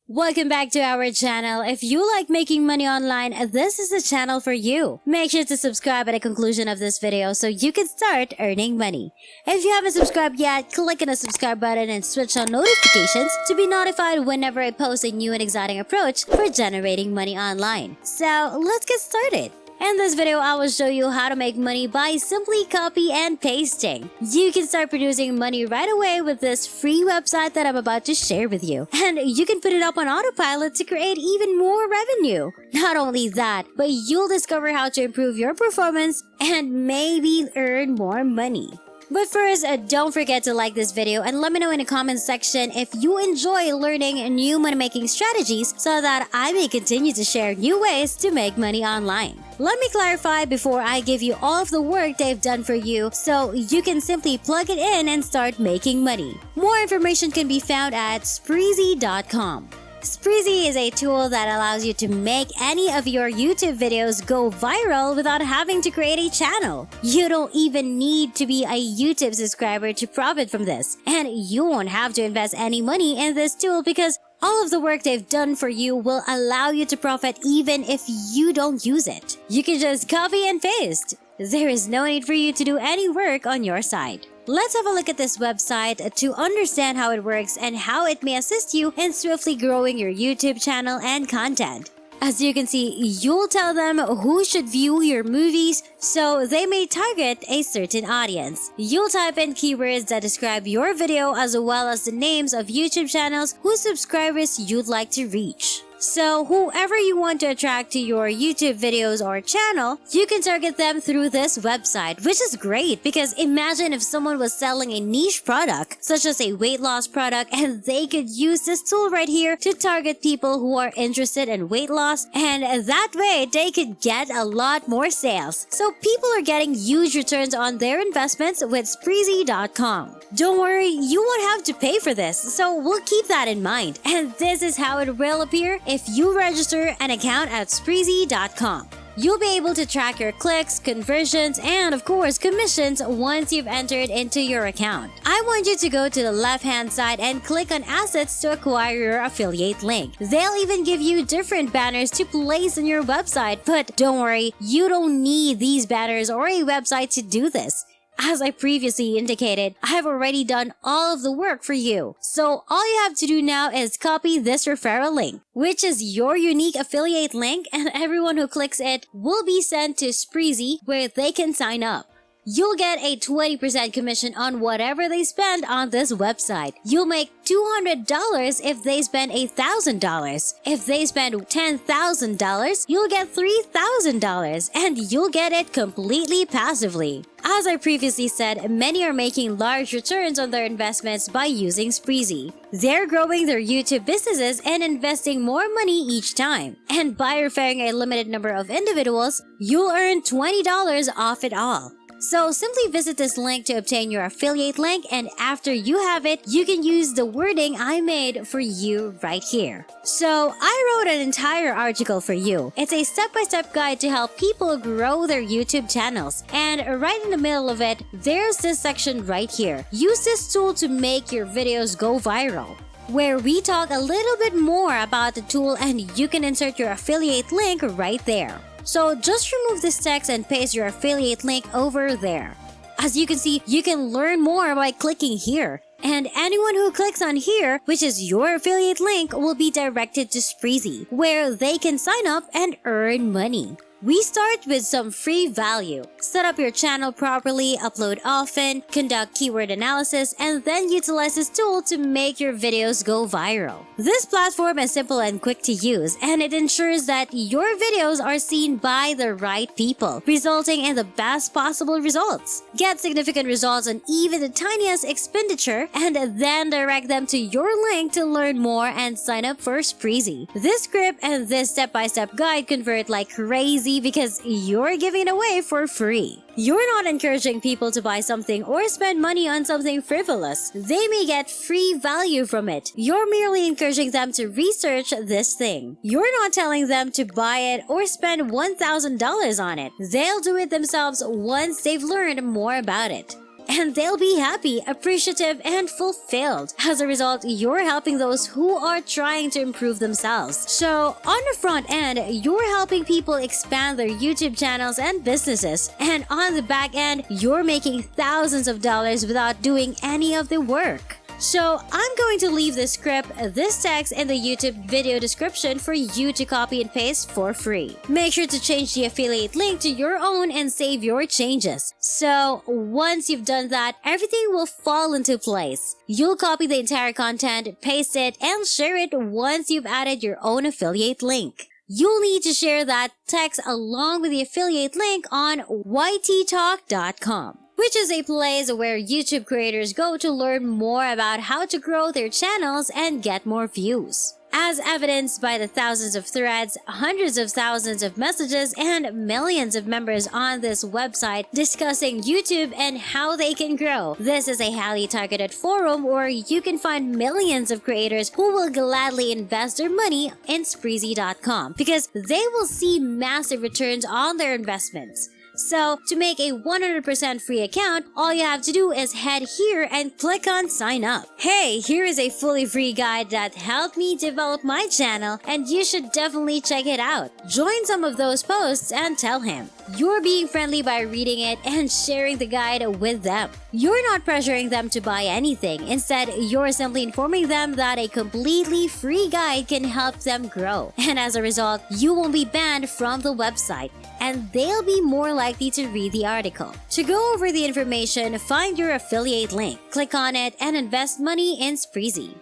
Welcome back to our channel. If you like making money online, this is the channel for you. Make sure to subscribe at the conclusion of this video so you can start earning money. If you haven't subscribed yet, click on the subscribe button and switch on notifications to be notified whenever I post a new and exciting approach for generating money online. So let's get started. In this video, I will show you how to make money by simply copy and pasting. You can start producing money right away with this free website that I'm about to share with you. And you can put it up on autopilot to create even more revenue. Not only that, but you'll discover how to improve your performance and maybe earn more money. But first, don't forget to like this video and let me know in the comments section if you enjoy learning new money-making strategies so that I may continue to share new ways to make money online. Let me clarify before I give you all of the work they've done for you so you can simply plug it in and start making money. More information can be found at Spreezy.com. Spreezy is a tool that allows you to make any of your YouTube videos go viral without having to create a channel. You don't even need to be a YouTube subscriber to profit from this. And you won't have to invest any money in this tool because all of the work they've done for you will allow you to profit even if you don't use it. You can just copy and paste. There is no need for you to do any work on your side. Let's have a look at this website to understand how it works and how it may assist you in swiftly growing your YouTube channel and content. As you can see, you'll tell them who should view your movies so they may target a certain audience. You'll type in keywords that describe your video as well as the names of YouTube channels whose subscribers you'd like to reach. So whoever you want to attract to your YouTube videos or channel, you can target them through this website, which is great because imagine if someone was selling a niche product, such as a weight loss product, and they could use this tool right here to target people who are interested in weight loss, and that way they could get a lot more sales. So people are getting huge returns on their investments with Spreezy.com. Don't worry, you won't have to pay for this, so we'll keep that in mind. And this is how it will appear if you register an account at Spreezy.com. You'll be able to track your clicks, conversions, and of course commissions once you've entered into your account. I want you to go to the left-hand side and click on Assets to acquire your affiliate link. They'll even give you different banners to place on your website, but don't worry, you don't need these banners or a website to do this. As I previously indicated, I have already done all of the work for you. So all you have to do now is copy this referral link, which is your unique affiliate link, and everyone who clicks it will be sent to Spreezy where they can sign up. You'll get a 20% commission on whatever they spend on this website. You'll make $200 if they spend $1,000. If they spend $10,000, you'll get $3,000 and you'll get it completely passively. As I previously said, many are making large returns on their investments by using Spreezy. They're growing their YouTube businesses and investing more money each time. And by referring a limited number of individuals, you'll earn $20 off it all. So simply visit this link to obtain your affiliate link, and after you have it, you can use the wording I made for you right here. So I wrote an entire article for you. It's a step-by-step guide to help people grow their YouTube channels. And right in the middle of it, there's this section right here. Use this tool to make your videos go viral, where we talk a little bit more about the tool and you can insert your affiliate link right there. So just remove this text and paste your affiliate link over there. As you can see, you can learn more by clicking here. And anyone who clicks on here, which is your affiliate link, will be directed to Spreezy, where they can sign up and earn money. We start with some free value. Set up your channel properly, upload often, conduct keyword analysis, and then utilize this tool to make your videos go viral. This platform is simple and quick to use, and it ensures that your videos are seen by the right people, resulting in the best possible results. Get significant results on even the tiniest expenditure, and then direct them to your link to learn more and sign up for Spreezy. This script and this step-by-step guide convert like crazy because you're giving it away for free. You're not encouraging people to buy something or spend money on something frivolous. They may get free value from it. You're merely encouraging them to research this thing. You're not telling them to buy it or spend $1,000 on it. They'll do it themselves once they've learned more about it. and they'll be happy, appreciative, and fulfilled. As a result, you're helping those who are trying to improve themselves. So, on the front end, you're helping people expand their YouTube channels and businesses. And on the back end, you're making thousands of dollars without doing any of the work. So I'm going to leave the script, this text, in the YouTube video description for you to copy and paste for free. Make sure to change the affiliate link to your own and save your changes. So once you've done that, everything will fall into place. You'll copy the entire content, paste it, and share it once you've added your own affiliate link. You'll need to share that text along with the affiliate link on yttalk.com, which is a place where YouTube creators go to learn more about how to grow their channels and get more views. As evidenced by the thousands of threads, hundreds of thousands of messages, and millions of members on this website discussing YouTube and how they can grow. This is a highly targeted forum where you can find millions of creators who will gladly invest their money in Spreezy.com because they will see massive returns on their investments. So, to make a 100% free account, all you have to do is head here and click on sign up. Hey, here is a fully free guide that helped me develop my channel, and you should definitely check it out. Join some of those posts and tell him. You're being friendly by reading it and sharing the guide with them. You're not pressuring them to buy anything. Instead, you're simply informing them that a completely free guide can help them grow. And as a result, you won't be banned from the website, and they'll be more likely to read the article. To go over the information, find your affiliate link, click on it, and invest money in Spreezy.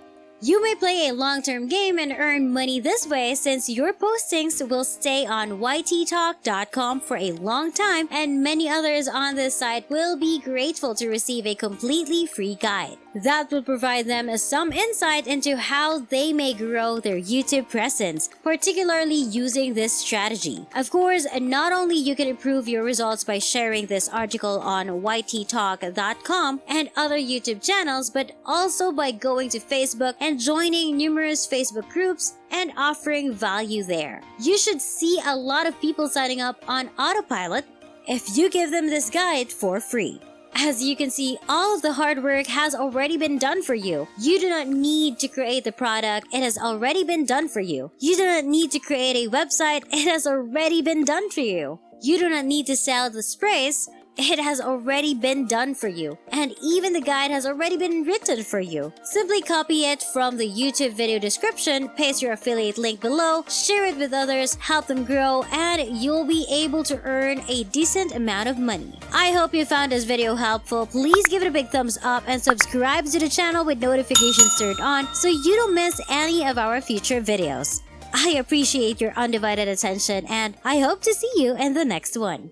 You may play a long-term game and earn money this way since your postings will stay on yttalk.com for a long time, and many others on this site will be grateful to receive a completely free guide. That will provide them some insight into how they may grow their YouTube presence, particularly using this strategy. Of course, not only you can improve your results by sharing this article on yttalk.com and other YouTube channels, but also by going to Facebook and joining numerous Facebook groups and offering value there. You should see a lot of people signing up on autopilot if you give them this guide for free. As you can see, all of the hard work has already been done for you. You do not need to create the product, it has already been done for you. You do not need to create a website, it has already been done for you. You do not need to sell the sprays, it has already been done for you. And even the guide has already been written for you. Simply copy it from the YouTube video description, paste your affiliate link below, share it with others, help them grow, and you'll be able to earn a decent amount of money. I hope you found this video helpful. Please give it a big thumbs up and subscribe to the channel with notifications turned on so you don't miss any of our future videos. I appreciate your undivided attention, and I hope to see you in the next one.